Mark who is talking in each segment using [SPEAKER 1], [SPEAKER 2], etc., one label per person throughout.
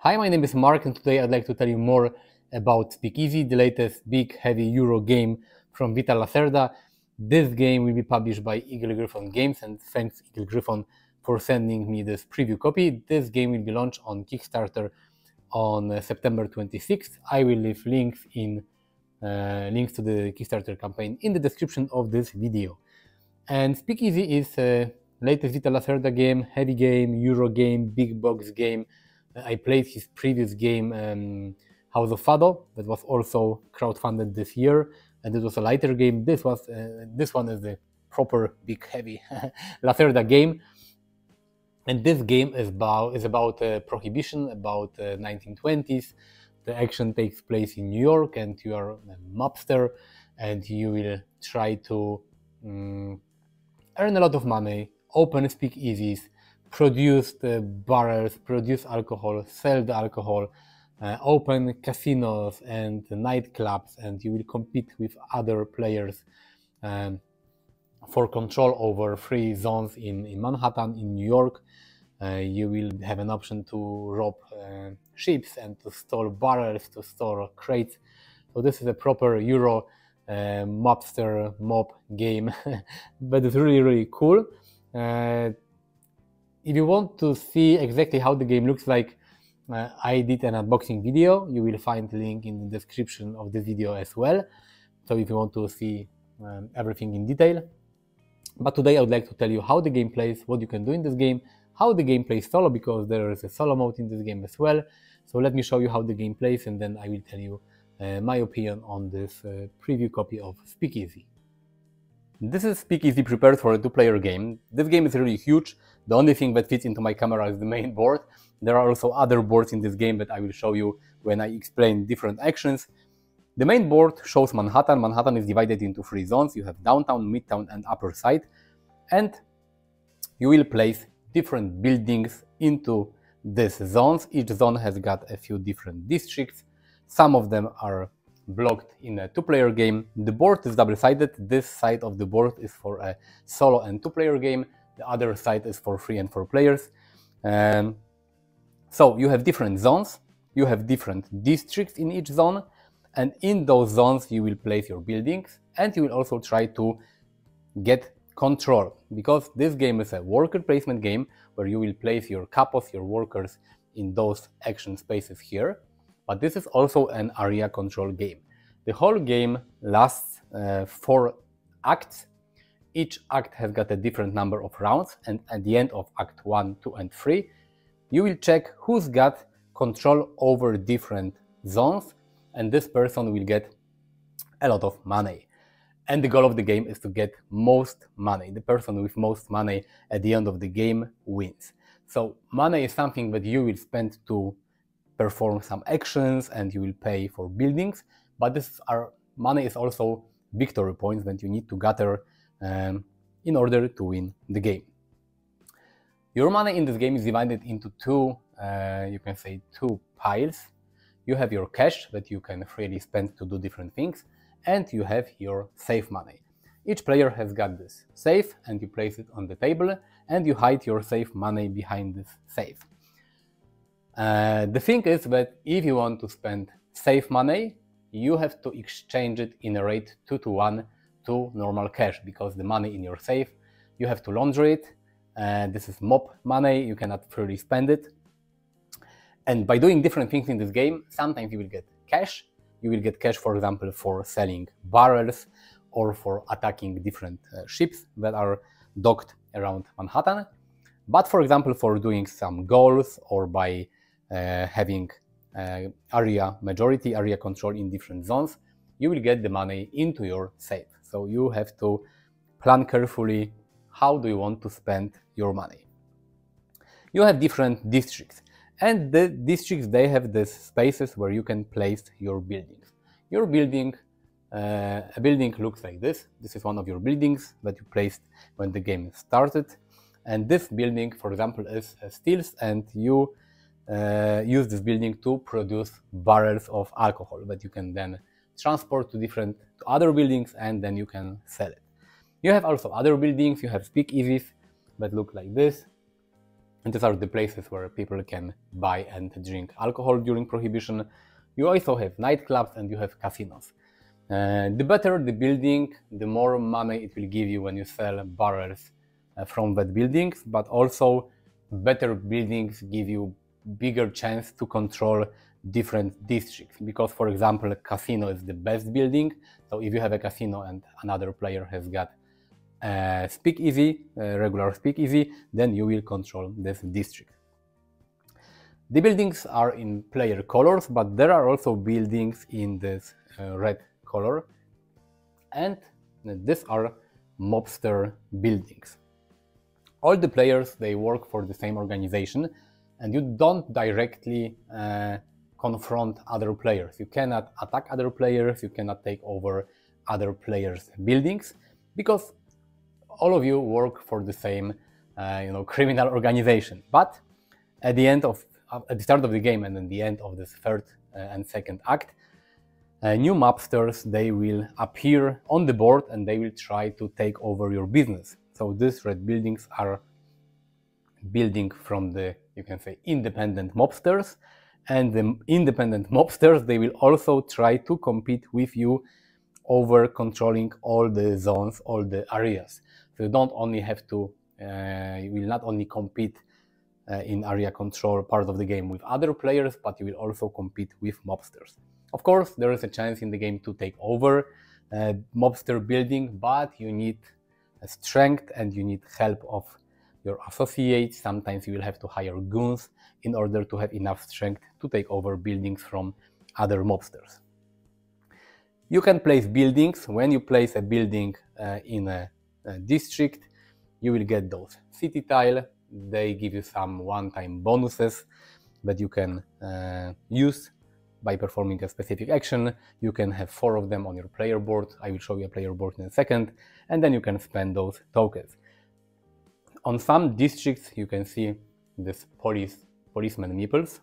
[SPEAKER 1] Hi, my name is Mark, and today I'd like to tell you more about Speakeasy, the latest big, heavy Euro game from Vita Lacerda. This game will be published by Eagle-Gryphon Games, and thanks Eagle-Gryphon for sending me this preview copy. This game will be launched on Kickstarter on September 26th. I will leave links to the Kickstarter campaign in the description of this video. And Speakeasy is a latest Vita Lacerda game, heavy game, Euro game, big box game. I played his previous game, House of Fado, that was also crowdfunded this year, and it was a lighter game. This one is the proper big heavy Lacerda game, and this game is about Prohibition, about 1920s. The action takes place in New York, and you are a mobster, and you will try to earn a lot of money, open speakeasies, produce the barrels, produce alcohol, sell the alcohol, open casinos and nightclubs, and you will compete with other players for control over free zones in Manhattan, in New York. You will have an option to rob ships and to store barrels, to store crates. So this is a proper Euro mobster mob game, but it's really, really cool. If you want to see exactly how the game looks like, I did an unboxing video. You will find the link in the description of this video as well. So if you want to see everything in detail. But today I would like to tell you how the game plays, what you can do in this game, how the game plays solo, because there is a solo mode in this game as well. So let me show you how the game plays, and then I will tell you my opinion on this preview copy of Speakeasy. This is Speakeasy prepared for a two-player game. This game is really huge. The only thing that fits into my camera is the main board. There are also other boards in this game that I will show you when I explain different actions. The main board shows Manhattan. Manhattan is divided into three zones. You have downtown, midtown, and upper side. And you will place different buildings into these zones. Each zone has got a few different districts. Some of them are blocked in a two-player game. The board is double-sided. This side of the board is for a solo and two-player game. The other side is for 3 and 4 players. So you have different zones. You have different districts in each zone. And in those zones you will place your buildings, and you will also try to get control, because this game is a worker placement game where you will place your capos, your workers, in those action spaces here. But this is also an area control game. The whole game lasts 4 acts. Each act has got a different number of rounds, and at the end of Act 1, 2, and 3, you will check who's got control over different zones, and this person will get a lot of money. And the goal of the game is to get most money. The person with most money at the end of the game wins. So money is something that you will spend to perform some actions, and you will pay for buildings, but money is also victory points that you need to gather in order to win the game. Your money in this game is divided into two piles. You have your cash that you can freely spend to do different things, and you have your safe money. Each player has got this safe, and you place it on the table, and you hide your safe money behind this safe. The thing is that if you want to spend safe money, you have to exchange it in a rate 2:1 to normal cash, because the money in your safe, you have to launder it. This is mob money, you cannot freely spend it. And by doing different things in this game, sometimes you will get cash. You will get cash, for example, for selling barrels or for attacking different ships that are docked around Manhattan. But for example, for doing some goals, or by having majority area control in different zones, you will get the money into your safe. So you have to plan carefully how do you want to spend your money. You have different districts, and the districts, they have these spaces where you can place your buildings. Your building, a building looks like this. This is one of your buildings that you placed when the game started. And this building, for example, is steels, and you use this building to produce barrels of alcohol that you can then transport to other buildings, and then you can sell it. You have also other buildings. You have speakeasies that look like this. And these are the places where people can buy and drink alcohol during Prohibition. You also have nightclubs and you have casinos. The better the building, the more money it will give you when you sell barrels from that buildings, but also better buildings give you bigger chance to control different districts, because for example a casino is the best building. So if you have a casino and another player has got Speakeasy, regular Speakeasy, then you will control this district. The buildings are in player colors, but there are also buildings in this red color, and these are mobster buildings. All the players, they work for the same organization, and you don't directly confront other players. You cannot attack other players, you cannot take over other players' buildings, because all of you work for the same criminal organization. But at the start of the game and at the end of this third and second act, new mobsters, they will appear on the board and they will try to take over your business. So these red buildings are building from the, you can say, independent mobsters, and the independent mobsters, they will also try to compete with you over controlling all the zones, all the areas. So you don't only have to, you will not only compete in area control part of the game with other players, but you will also compete with mobsters. Of course, there is a chance in the game to take over mobster building, but you need strength and you need help of your associates. Sometimes you will have to hire goons in order to have enough strength to take over buildings from other mobsters. You can place buildings. When you place a building in a district, you will get those city tile. They give you some one-time bonuses that you can use by performing a specific action. You can have 4 of them on your player board. I will show you a player board in a second, and then you can spend those tokens. On some districts you can see this policeman meeples,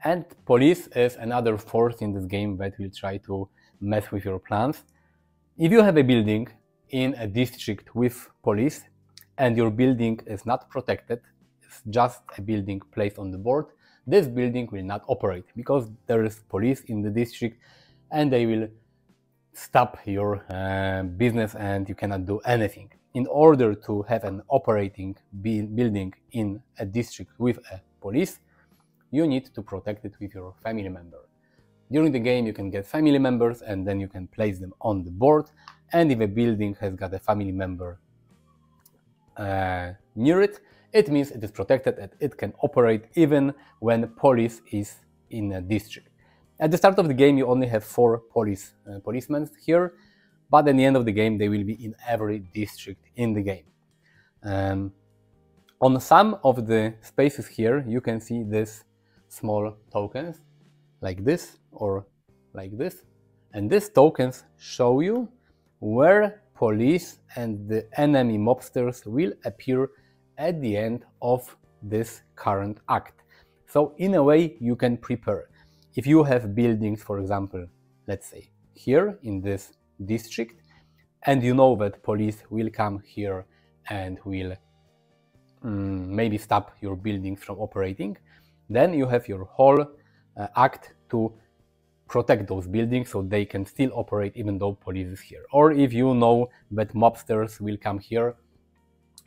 [SPEAKER 1] and police is another force in this game that will try to mess with your plans. If you have a building in a district with police and your building is not protected, it's just a building placed on the board, this building will not operate because there is police in the district and they will stop your business and you cannot do anything. In order to have an operating building in a district with a police, you need to protect it with your family member. During the game you can get family members and then you can place them on the board, and if a building has got a family member near it, it means it is protected and it can operate even when police is in a district. At the start of the game you only have 4 policemen here, but at the end of the game they will be in every district in the game. On some of the spaces here you can see these small tokens like this or like this, and these tokens show you where police and the enemy mobsters will appear at the end of this current act. So in a way you can prepare. If you have buildings, for example, let's say here in this district, and you know that police will come here and will maybe stop your buildings from operating, then you have your whole act to protect those buildings so they can still operate even though police is here. Or if you know that mobsters will come here,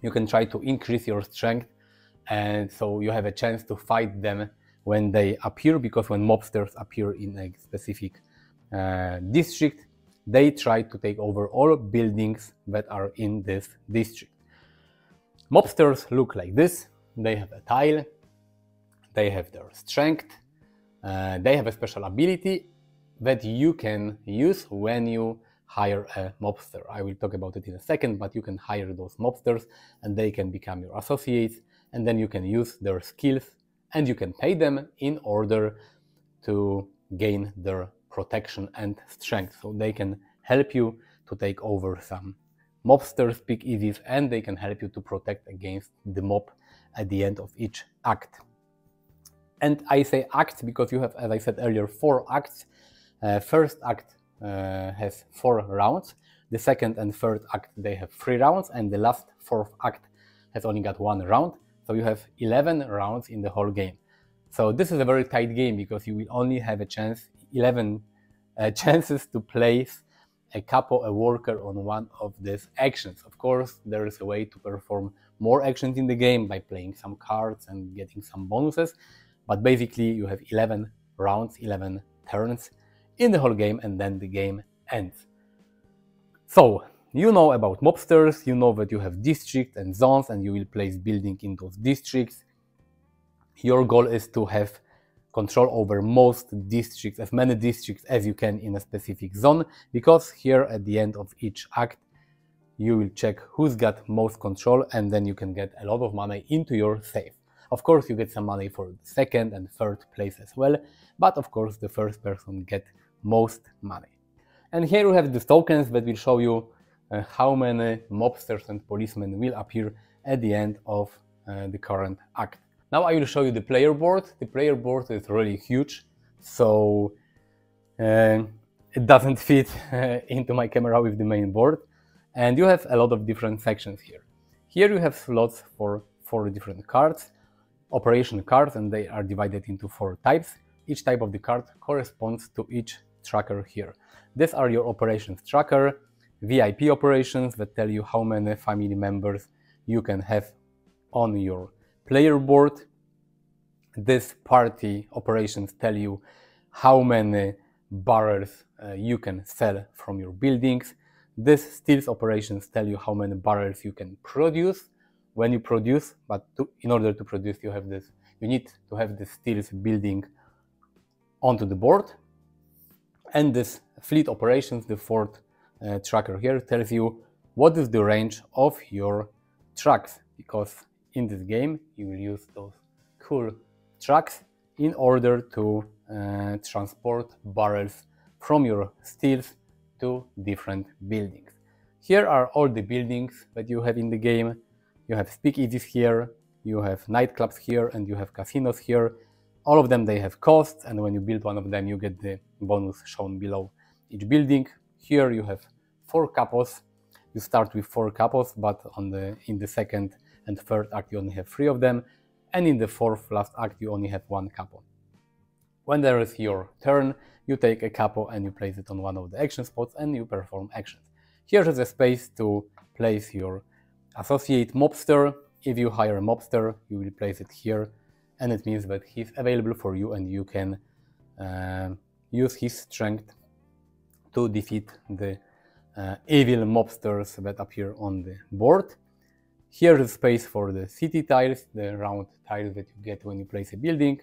[SPEAKER 1] you can try to increase your strength, and so you have a chance to fight them when they appear, because when mobsters appear in a specific district, they try to take over all buildings that are in this district. Mobsters look like this. They have a tile, they have their strength, they have a special ability that you can use when you hire a mobster. I will talk about it in a second, but you can hire those mobsters and they can become your associates, and then you can use their skills and you can pay them in order to gain their protection and strength. So they can help you to take over some mobster speakeasies, and they can help you to protect against the mob at the end of each act. And I say acts because you have, as I said earlier, 4 acts. First act has 4 rounds. The second and third act, they have 3 rounds, and the last 4th act has only got 1 round. So you have 11 rounds in the whole game. So this is a very tight game because you will only have a chance, 11 chances to place a capo, a worker on one of these actions. Of course, there is a way to perform more actions in the game by playing some cards and getting some bonuses, but basically you have 11 rounds, 11 turns in the whole game, and then the game ends. So you know about mobsters, you know that you have districts and zones, and you will place building in those districts. Your goal is to have control over most districts, as many districts as you can in a specific zone, because here at the end of each act you will check who's got most control, and then you can get a lot of money into your safe. Of course, you get some money for the second and third place as well, but of course the first person get most money. And here we have these tokens that will show you how many mobsters and policemen will appear at the end of the current act. Now I will show you the player board. The player board is really huge, so it doesn't fit into my camera with the main board. And you have a lot of different sections here. Here you have slots for 4 different cards, operation cards, and they are divided into 4 types. Each type of the card corresponds to each tracker here. These are your operations tracker, VIP operations that tell you how many family members you can have on your player board. This party operations tell you how many barrels you can sell from your buildings. This steals operations tell you how many barrels you can produce when you produce, but in order to produce you need to have the steals building onto the board. And this fleet operations, the 4th tracker here, tells you what is the range of your trucks, because in this game you will use those cool trucks in order to transport barrels from your steals to different buildings. Here are all the buildings that you have in the game. You have speakeasies here, you have nightclubs here, and you have casinos here. All of them, they have costs, and when you build one of them you get the bonus shown below each building. Here you have 4 capos. You start with 4 capos, but in the second and third act you only have 3 of them, and in the 4th last act you only have 1 capo. When there is your turn, you take a capo and you place it on one of the action spots and you perform actions. Here is a space to place your associate mobster. If you hire a mobster, you will place it here, and it means that he's available for you and you can use his strength to defeat the evil mobsters that appear on the board. Here is space for the city tiles, the round tiles that you get when you place a building.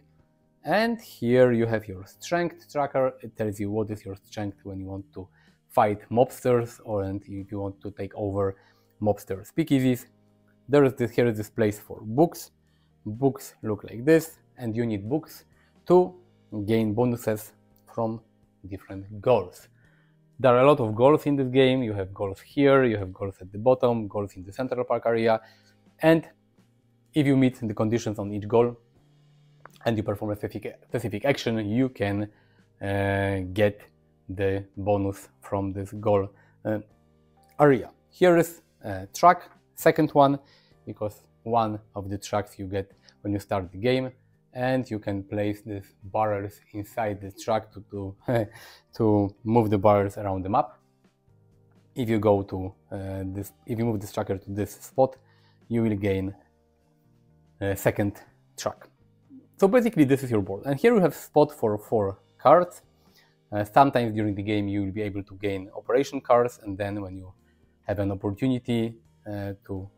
[SPEAKER 1] And here you have your strength tracker. It tells you what is your strength when you want to fight mobsters, or if you want to take over mobster speakeasies. Here is this place for books. Books look like this, and you need books to gain bonuses from different goals. There are a lot of goals in this game. You have goals here, you have goals at the bottom, goals in the Central Park area, and if you meet the conditions on each goal and you perform a specific action, you can get the bonus from this goal area. Here is a truck, second one, because one of the trucks you get when you start the game, and you can place these barrels inside the truck to move the barrels around the map. If you go to if you move this tracker to this spot, you will gain a second truck. So basically this is your board, and here we have spot for 4 cards. Sometimes during the game you will be able to gain operation cards, and then when you have an opportunity to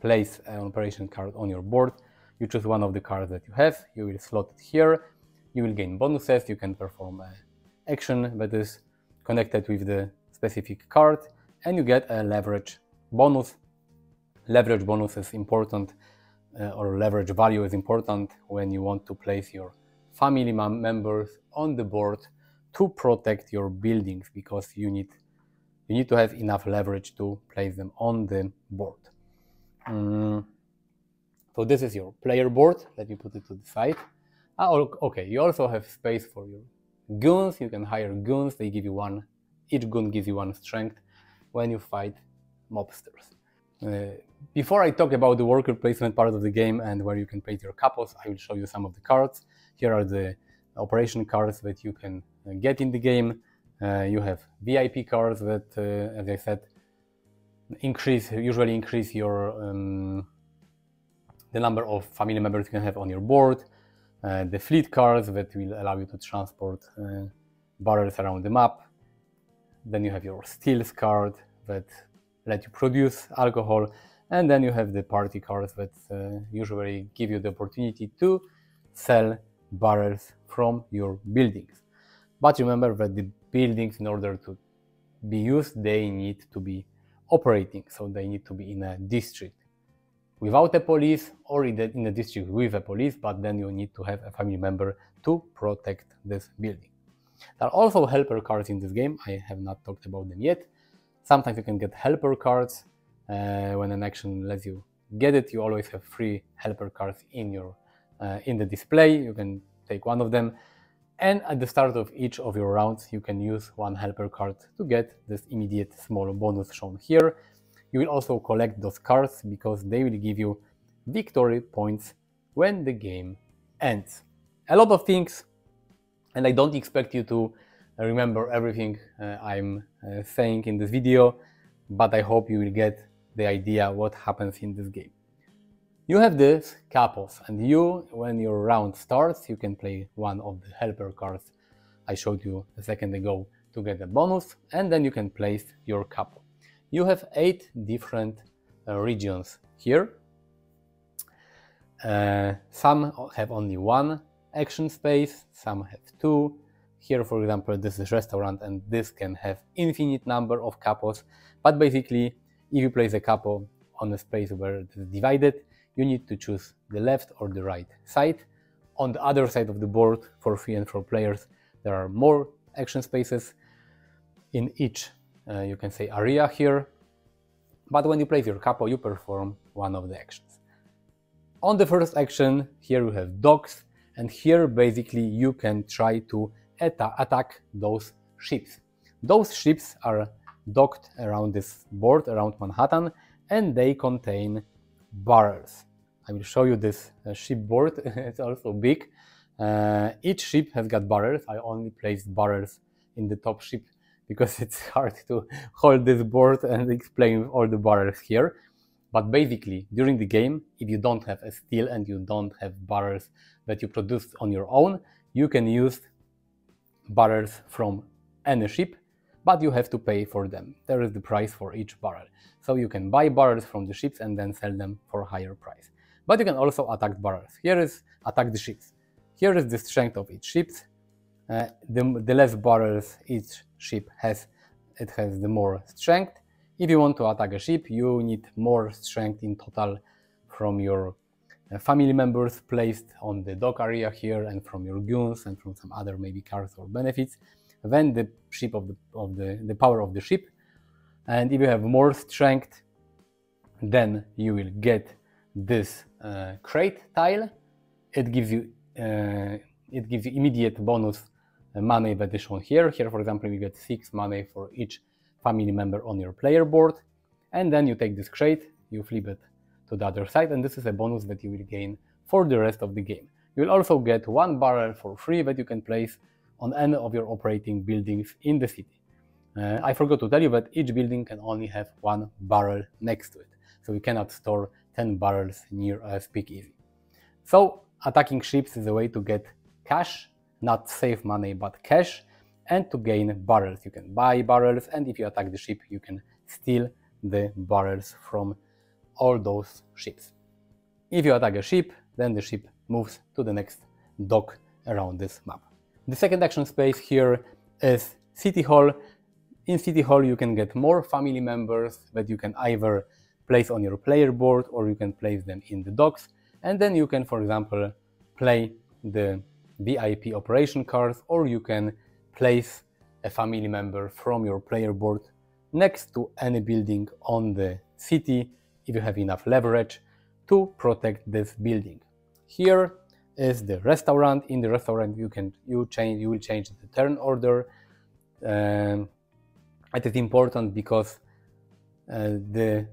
[SPEAKER 1] place an operation card on your board, you choose one of the cards that you have, you will slot it here, you will gain bonuses, you can perform an action that is connected with the specific card, and you get a leverage bonus. Leverage bonus is important, or leverage value is important when you want to place your family members on the board to protect your buildings, because you need to have enough leverage to place them on the board. So this is your player board. Let me put it to the side. Okay, you also have space for your goons. You can hire goons. They give you each goon gives you 1 strength when you fight mobsters. Before I talk about the worker placement part of the game and where you can place your capos, I will show you some of the cards. Here are the operation cards that you can get in the game. You have VIP cards that, as I said, usually increase your the number of family members you can have on your board. The fleet cards that will allow you to transport barrels around the map. Then you have your steals card that let you produce alcohol, and then you have the party cards that usually give you the opportunity to sell barrels from your buildings. But remember that the buildings, in order to be used, they need to be operating, so they need to be in a district without a police or in a district with a police, but then you need to have a family member to protect this building. There are also helper cards in this game. I have not talked about them yet. Sometimes you can get helper cards. When an action lets you get it, you always have 3 helper cards in the display. You can take one of them, and at the start of each of your rounds you can use 1 helper card to get this immediate small bonus shown here. You will also collect those cards because they will give you victory points when the game ends. A lot of things, and I don't expect you to remember everything I'm saying in this video, but I hope you will get the idea what happens in this game. You have this capos, and when your round starts, you can play one of the helper cards I showed you a second ago to get a bonus, and then you can place your capo. You have 8 different regions here. Some have only 1 action space, some have 2. Here, for example, this is restaurant, and this can have infinite number of capos, but basically, if you place a capo on a space where it is divided, you need to choose the left or the right side. On the other side of the board, for 3 and 4 players, there are more action spaces in each, you can say, area here. But when you place your capo, you perform one of the actions. On the first action, here you have docks, and here basically you can try to attack those ships. Those ships are docked around this board, around Manhattan, and they contain barrels. I will show you this ship board. It's also big. Each ship has got barrels. I only placed barrels in the top ship because it's hard to hold this board and explain all the barrels here. But basically, during the game, if you don't have a steel and you don't have barrels that you produce on your own, you can use barrels from any ship, but you have to pay for them. There is the price for each barrel. So you can buy barrels from the ships and then sell them for a higher price. But you can also attack barrels. Here is attack the ships. Here is the strength of each ship. The less barrels each ship has, it has the more strength. If you want to attack a ship, you need more strength in total from your family members placed on the dock area here, and from your goons, and from some other maybe cards or benefits, than the ship of the power of the ship. And if you have more strength, then you will get this crate tile. It gives you immediate bonus money that is shown here. Here, for example, you get 6 money for each family member on your player board, and then you take this crate, you flip it to the other side, and this is a bonus that you will gain for the rest of the game. You will also get 1 barrel for free that you can place on any of your operating buildings in the city. I forgot to tell you that each building can only have 1 barrel next to it, so you cannot store 10 barrels near a speakeasy. So attacking ships is a way to get cash, not save money but cash, and to gain barrels. You can buy barrels, and if you attack the ship, you can steal the barrels from all those ships. If you attack a ship, then the ship moves to the next dock around this map. The second action space here is City Hall. In City Hall you can get more family members that you can either place on your player board or you can place them in the docks, and then you can, for example, play the VIP operation cards, or you can place a family member from your player board next to any building on the city if you have enough leverage to protect this building. Here is the restaurant. In the restaurant you will change the turn order. It is important because the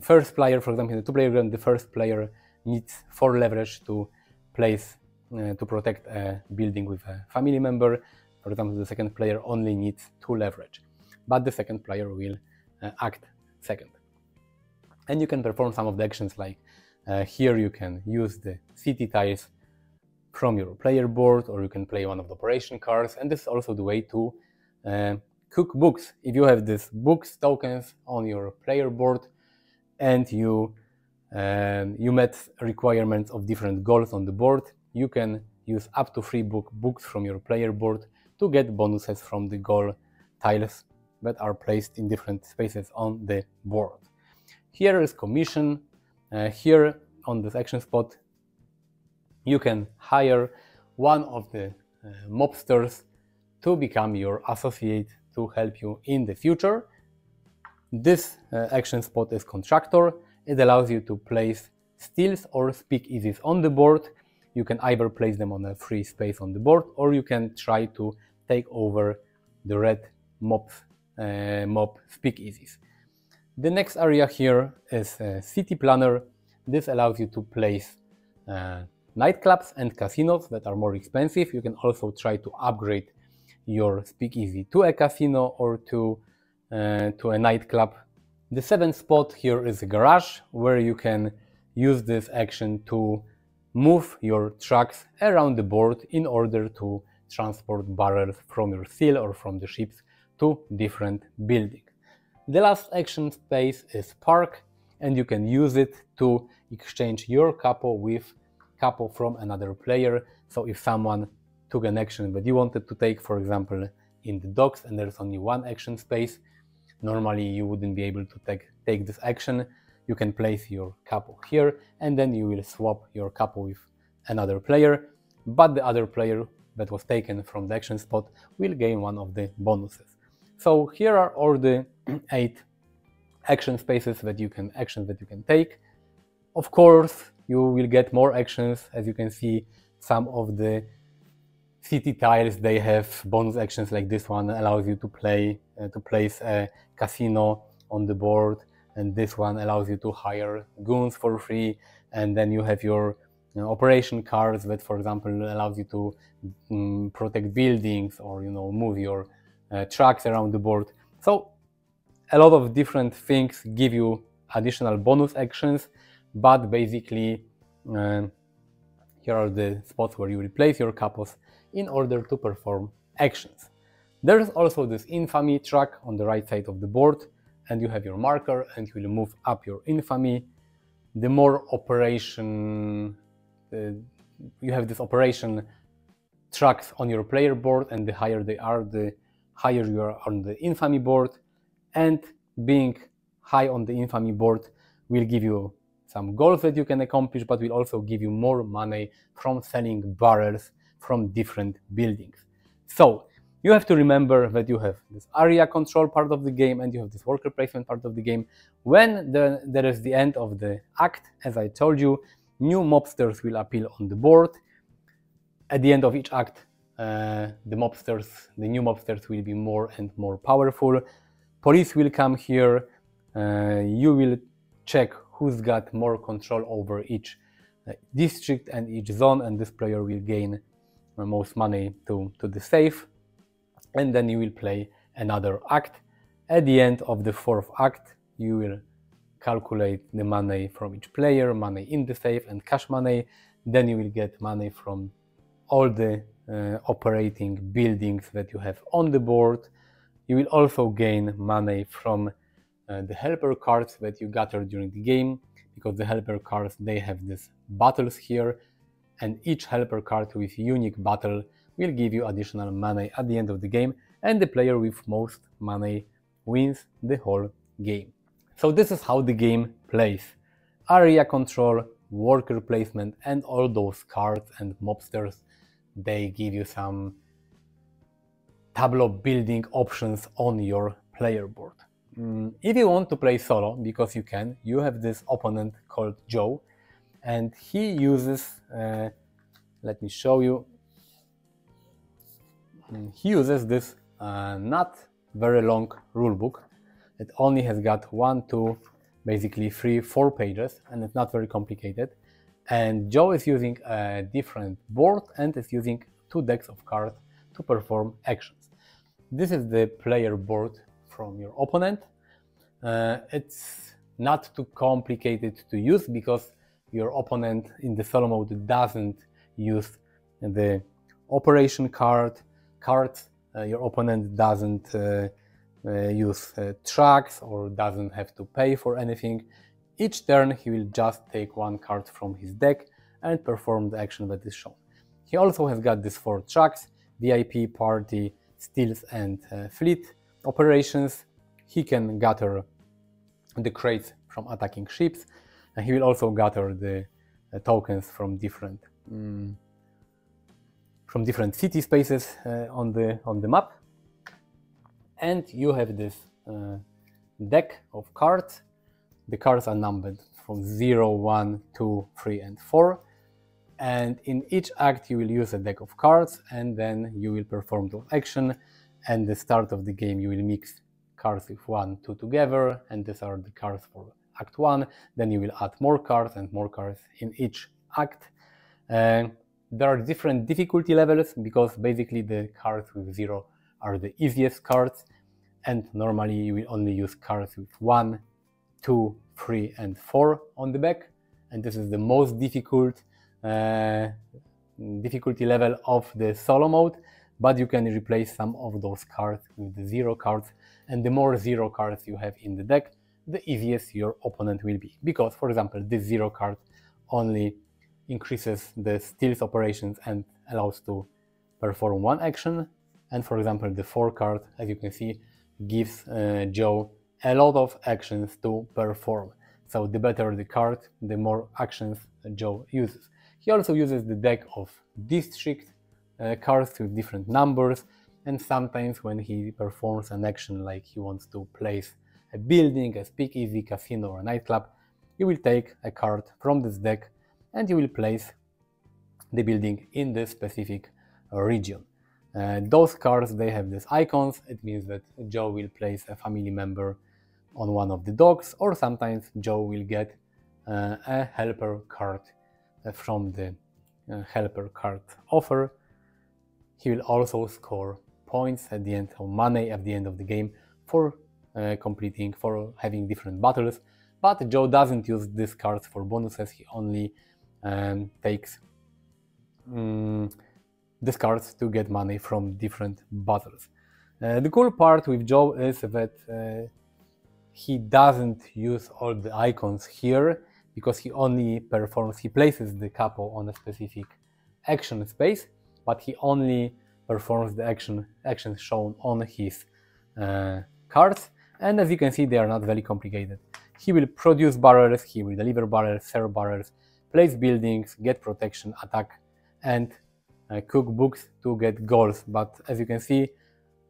[SPEAKER 1] first player, for example, in the two-player game, the first player needs 4 leverage to place to protect a building with a family member. For example, the second player only needs 2 leverage, but the second player will act second. And you can perform some of the actions, like here you can use the city tiles from your player board, or you can play one of the operation cards, and this is also the way to cook books. If you have these books tokens on your player board and you met requirements of different goals on the board, you can use up to 3 books from your player board to get bonuses from the goal tiles that are placed in different spaces on the board. Here is commission. Here on this action spot, you can hire one of the mobsters to become your associate to help you in the future. This action spot is contractor. It allows you to place steals or speakeasies on the board. You can either place them on a free space on the board, or you can try to take over the red mob speakeasies. The next area here is City Planner. This allows you to place nightclubs and casinos that are more expensive. You can also try to upgrade your speakeasy to a casino or to a nightclub. The 7th spot here is a garage, where you can use this action to move your trucks around the board in order to transport barrels from your seal or from the ships to different buildings. The last action space is park, and you can use it to exchange your capo with capo from another player. So if someone took an action that you wanted to take, for example, in the docks, and there's only 1 action space, normally you wouldn't be able to take this action. You can place your capo here, and then you will swap your capo with another player, but the other player that was taken from the action spot will gain one of the bonuses. So here are all the 8 action spaces that you can take. Of course, you will get more actions. As you can see, some of the city tiles, they have bonus actions, like this one allows you to place a casino on the board, and this one allows you to hire goons for free. And then you have your operation cards that, for example, allows you to protect buildings, or move your trucks around the board. So a lot of different things give you additional bonus actions, but basically here are the spots where you replace your capos in order to perform actions. There's also this infamy track on the right side of the board, and you have your marker, and you will move up your infamy. The more operation you have this operation tracks on your player board, and the higher they are, the higher you are on the infamy board. And being high on the infamy board will give you some goals that you can accomplish, but will also give you more money from selling barrels from different buildings. So you have to remember that you have this area control part of the game, and you have this worker placement part of the game. When there is the end of the act, as I told you, new mobsters will appear on the board. At the end of each act, the new mobsters will be more and more powerful. Police will come here. You will check who's got more control over each district and each zone, and this player will gain most money to the safe. And then you will play another act. At the end of the 4th act, you will calculate the money from each player, money in the safe and cash money. Then you will get money from all the operating buildings that you have on the board. You will also gain money from the helper cards that you gather during the game, because the helper cards, they have these battles here, and each helper card with unique battle will give you additional money at the end of the game, and the player with most money wins the whole game. So this is how the game plays. Area control, worker placement, and all those cards and mobsters, they give you some tableau building options on your player board. If you want to play solo, because you can, you have this opponent called Joe, and he uses, let me show you, he uses this not very long rulebook. It only has got 1, 2, basically 3-4 pages, and it's not very complicated. And Joe is using a different board and is using 2 decks of cards to perform actions. This is the player board from your opponent. It's not too complicated to use because your opponent in the solo mode doesn't use the operation cards. Your opponent doesn't use tracks or doesn't have to pay for anything. Each turn he will just take 1 card from his deck and perform the action that is shown. He also has got these 4 tracks: VIP, Party, Steals and Fleet operations. He can gather the crates from attacking ships, and he will also gather the tokens from different city spaces on the map. And you have this deck of cards. The cards are numbered from 0, 1, 2, 3 and 4. And in each act you will use a deck of cards, and then you will perform the action. And the start of the game you will mix cards with 1, 2 together, and these are the cards for Act 1. Then you will add more cards and more cards in each act. There are different difficulty levels because basically the cards with 0 are the easiest cards, and normally you will only use cards with 1, 2, 3 and 4 on the back, and this is the most difficult difficulty level of the solo mode. But you can replace some of those cards with the 0 cards, and the more 0 cards you have in the deck, the easiest your opponent will be. Because, for example, this 0 card only increases the steals operations and allows to perform 1 action, and for example the 4 card, as you can see, gives Joe a lot of actions to perform. So the better the card, the more actions Joe uses. He also uses the deck of district cards with different numbers, and sometimes when he performs an action like he wants to place a building, a speakeasy, casino or a nightclub, you will take a card from this deck and you will place the building in this specific region. Those cards, they have these icons. It means that Joe will place a family member on one of the dogs, or sometimes Joe will get a helper card from the helper card offer. He will also score points at the end, or money at the end of the game for having different battles. But Joe doesn't use these cards for bonuses. He only takes these cards to get money from different battles. The cool part with Joe is that he doesn't use all the icons here, because he only places the capo on a specific action space, but he only performs the actions shown on his cards. And as you can see, they are not very complicated. He will produce barrels, he will deliver barrels, serve barrels, place buildings, get protection, attack, and cook books to get goals. But as you can see,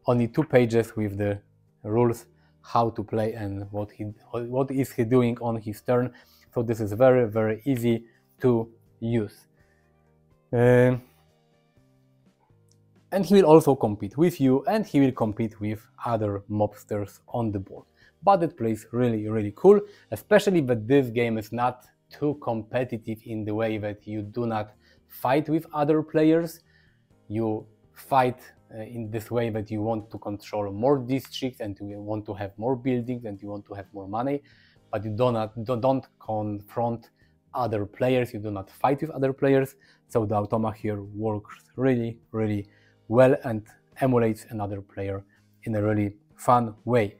[SPEAKER 1] only 2 pages with the rules how to play and what is he doing on his turn. So this is very, very easy to use. And he will also compete with you, and he will compete with other mobsters on the board. But it plays really, really cool, especially that this game is not too competitive in the way that you do not fight with other players. You fight in this way that you want to control more districts, and you want to have more buildings, and you want to have more money, but you don't confront other players, you do not fight with other players. So the automa here works really, really well and emulates another player in a really fun way.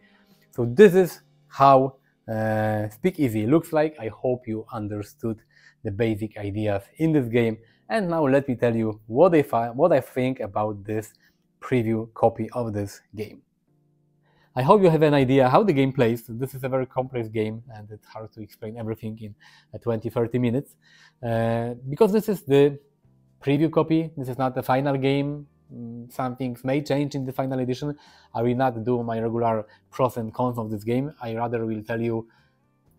[SPEAKER 1] So this is how Speakeasy looks like. I hope you understood the basic ideas in this game. And now let me tell you what I think about this preview copy of this game. I hope you have an idea how the game plays. This is a very complex game, and it's hard to explain everything in 20-30 minutes. Because this is the preview copy, this is not the final game. Some things may change in the final edition. I will not do my regular pros and cons of this game. I rather will tell you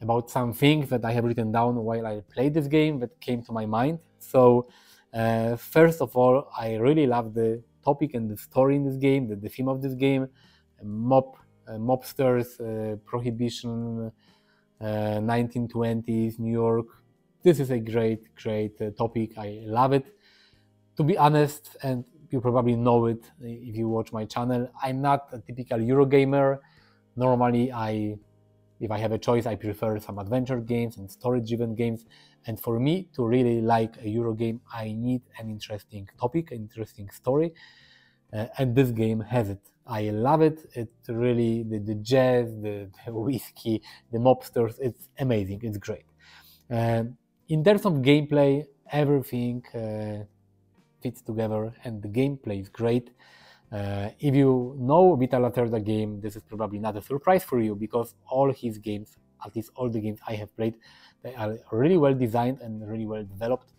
[SPEAKER 1] about some things that I have written down while I played this game that came to my mind. So first of all, I really love the topic and the story in this game, the theme of this game, mobsters, prohibition, 1920s New York. This is a great topic. I love it. To be honest, and you probably know it if you watch my channel, I'm not a typical Eurogamer. Normally, if I have a choice, I prefer some adventure games and story-driven games. And for me to really like a Euro game, I need an interesting topic, an interesting story. And this game has it. I love it. It's really the jazz, the whiskey, the mobsters. It's amazing. It's great. In terms of gameplay, everything fits together, and the gameplay is great. If you know Vita Lacerda game, this is probably not a surprise for you, because all his games, at least all the games I have played, they are really well designed and really well developed,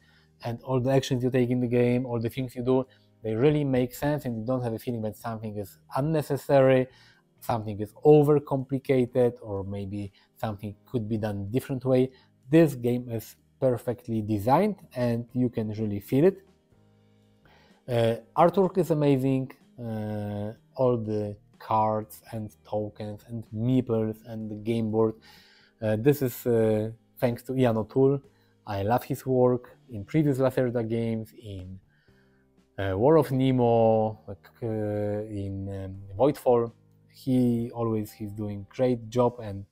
[SPEAKER 1] and all the actions you take in the game, all the things you do, they really make sense, and you don't have a feeling that something is unnecessary, something is overcomplicated, or maybe something could be done different way. This game is perfectly designed, and you can really feel it. Artwork is amazing. All the cards and tokens and meeples and the game board. This is thanks to Ian O'Toole. I love his work in previous Lacerda games, in War of Nemo, in Voidfall. He's doing great job, and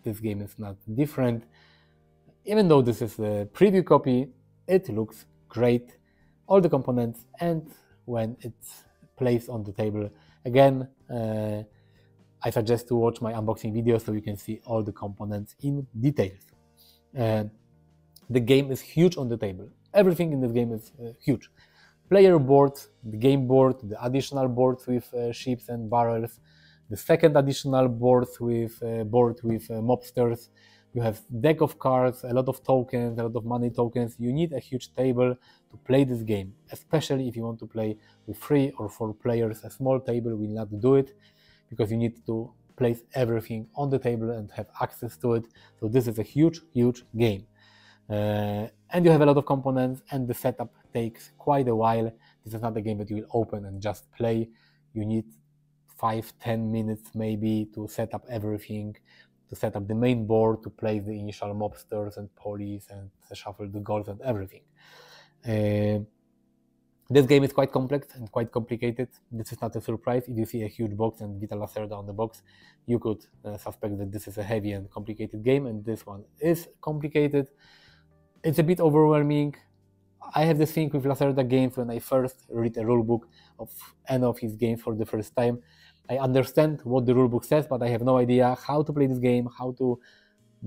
[SPEAKER 1] this game is not different. Even though this is a preview copy, it looks great. All the components, and when it's placed on the table, again, I suggest to watch my unboxing video so you can see all the components in details. The game is huge on the table. Everything in this game is huge. Player boards, the game board, the additional boards with ships and barrels, the second additional boards with mobsters. You have deck of cards, a lot of tokens, a lot of money tokens. You need a huge table to play this game, especially if you want to play with 3 or 4 players. A small table will not do it, because you need to place everything on the table and have access to it. So this is a huge game. And you have a lot of components, and the setup takes quite a while. This is not a game that you will open and just play. You need 5-10 minutes maybe to set up everything, to set up the main board, to place the initial mobsters and police and shuffle the goals and everything. This game is quite complex and quite complicated. This is not a surprise. If you see a huge box and Vita Lacerda on the box, you could suspect that this is a heavy and complicated game, and this one is complicated. It's a bit overwhelming. I have this thing with Lacerda games. When I first read a rulebook of any of his games for the first time, I understand what the rulebook says, but I have no idea how to play this game, how to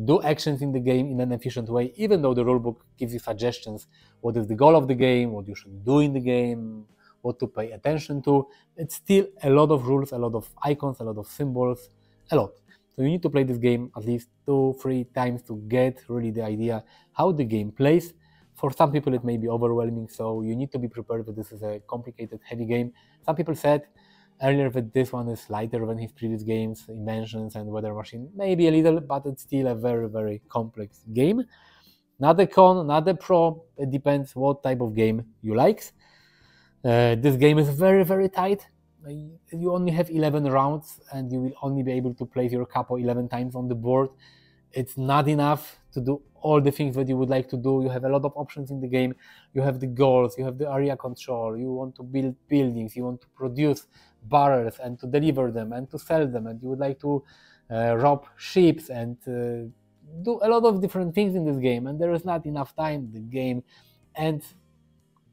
[SPEAKER 1] do actions in the game in an efficient way, even though the rulebook gives you suggestions. What is the goal of the game, what you should do in the game, what to pay attention to. It's still a lot of rules, a lot of icons, a lot of symbols, a lot. So you need to play this game at least 2-3 times to get really the idea how the game plays. For some people it may be overwhelming, so you need to be prepared that this is a complicated, heavy game. Some people said earlier that this one is lighter than his previous games, Inventions and Weather Machine, maybe a little, but it's still a very complex game. Not a con, not a pro, it depends what type of game you like. This game is very tight. You only have 11 rounds, and you will only be able to place your capo 11 times on the board. It's not enough to do all the things that you would like to do. You have a lot of options in the game. You have the goals, you have the area control, you want to build buildings, you want to produce barrels and to deliver them and to sell them, and you would like to rob ships and do a lot of different things in this game, and there is not enough time. The game ends,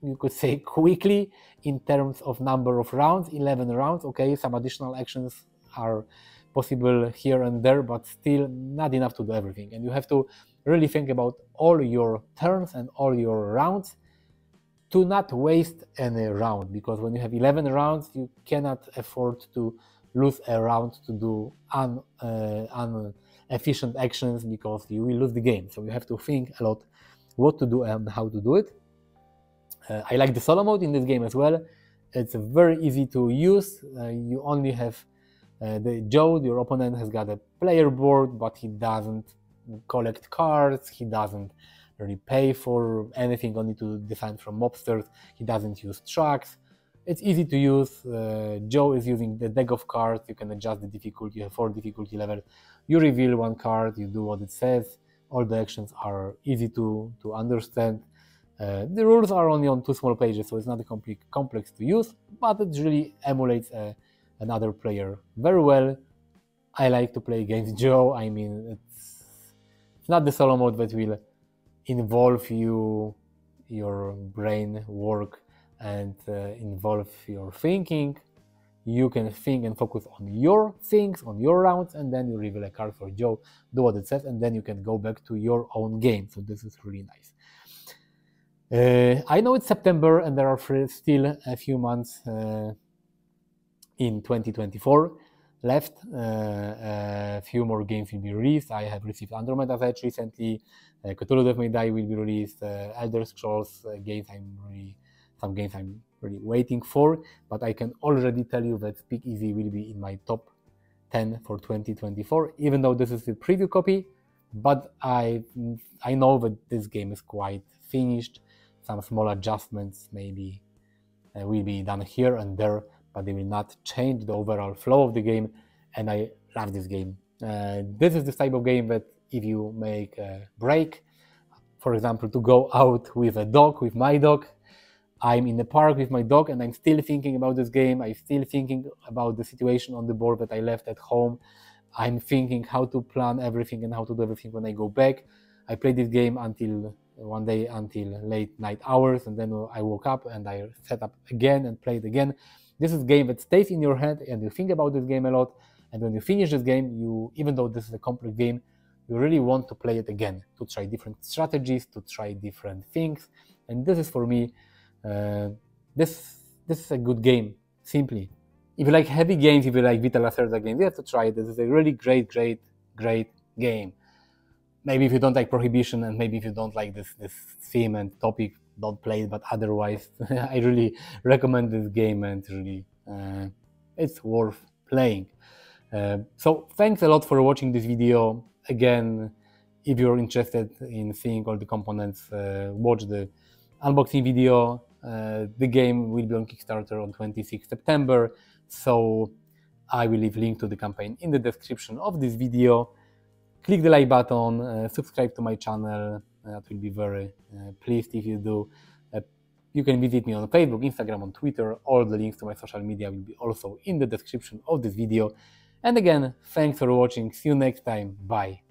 [SPEAKER 1] you could say, quickly in terms of number of rounds, 11 rounds. Okay, some additional actions are possible here and there, but still not enough to do everything. And you have to really think about all your turns and all your rounds to not waste any round, because when you have 11 rounds, you cannot afford to lose a round to do inefficient actions, because you will lose the game. So you have to think a lot what to do and how to do it. I like the solo mode in this game as well. It's very easy to use. You only have Joe, your opponent, has got a player board, but he doesn't collect cards, he doesn't really pay for anything, only to defend from mobsters, he doesn't use tracks. It's easy to use. Joe is using the deck of cards. You can adjust the difficulty. You have 4 difficulty levels. You reveal one card, you do what it says. All the actions are easy to understand. The rules are only on 2 small pages, so it's not complex to use, but it really emulates another player very well. I like to play against Joe. I mean, it's not the solo mode that will involve your brain work and involve your thinking. You can think and focus on your things, on your rounds, and then you reveal a card for Joe, do what it says, and then you can go back to your own game. So this is really nice. I know it's September and there are still a few months in 2024 left. A few more games will be released. I have received Andromeda Edge recently. Cthulhu Death May Die will be released. Elder Scrolls some games I'm really waiting for, but I can already tell you that Speakeasy will be in my top 10 for 2024, even though this is the preview copy, but I know that this game is quite finished. Some small adjustments maybe will be done here and there, but they will not change the overall flow of the game, and I love this game. This is the type of game that if you make a break, for example, to go out with my dog, I'm in the park with my dog and I'm still thinking about this game. I'm still thinking about the situation on the board that I left at home. I'm thinking how to plan everything and how to do everything when I go back. I played this game one day until late night hours, and then I woke up and I set up again and played again. This is a game that stays in your head and you think about this game a lot. And when you finish this game, even though this is a complex game, you really want to play it again, to try different strategies, to try different things. And this is for me, this is a good game, simply. If you like heavy games, if you like Vital Lacerda games, you have to try it. This is a really great game. Maybe if you don't like Prohibition and maybe if you don't like this theme and topic, don't play it, but otherwise, I really recommend this game and really it's worth playing. So thanks a lot for watching this video. Again, if you're interested in seeing all the components, watch the unboxing video. The game will be on Kickstarter on 26 September, so I will leave a link to the campaign in the description of this video. Click the like button, subscribe to my channel, that will be very pleased if you do. You can visit me on Facebook, Instagram, on Twitter. All the links to my social media will be also in the description of this video. And again, thanks for watching. See you next time. Bye.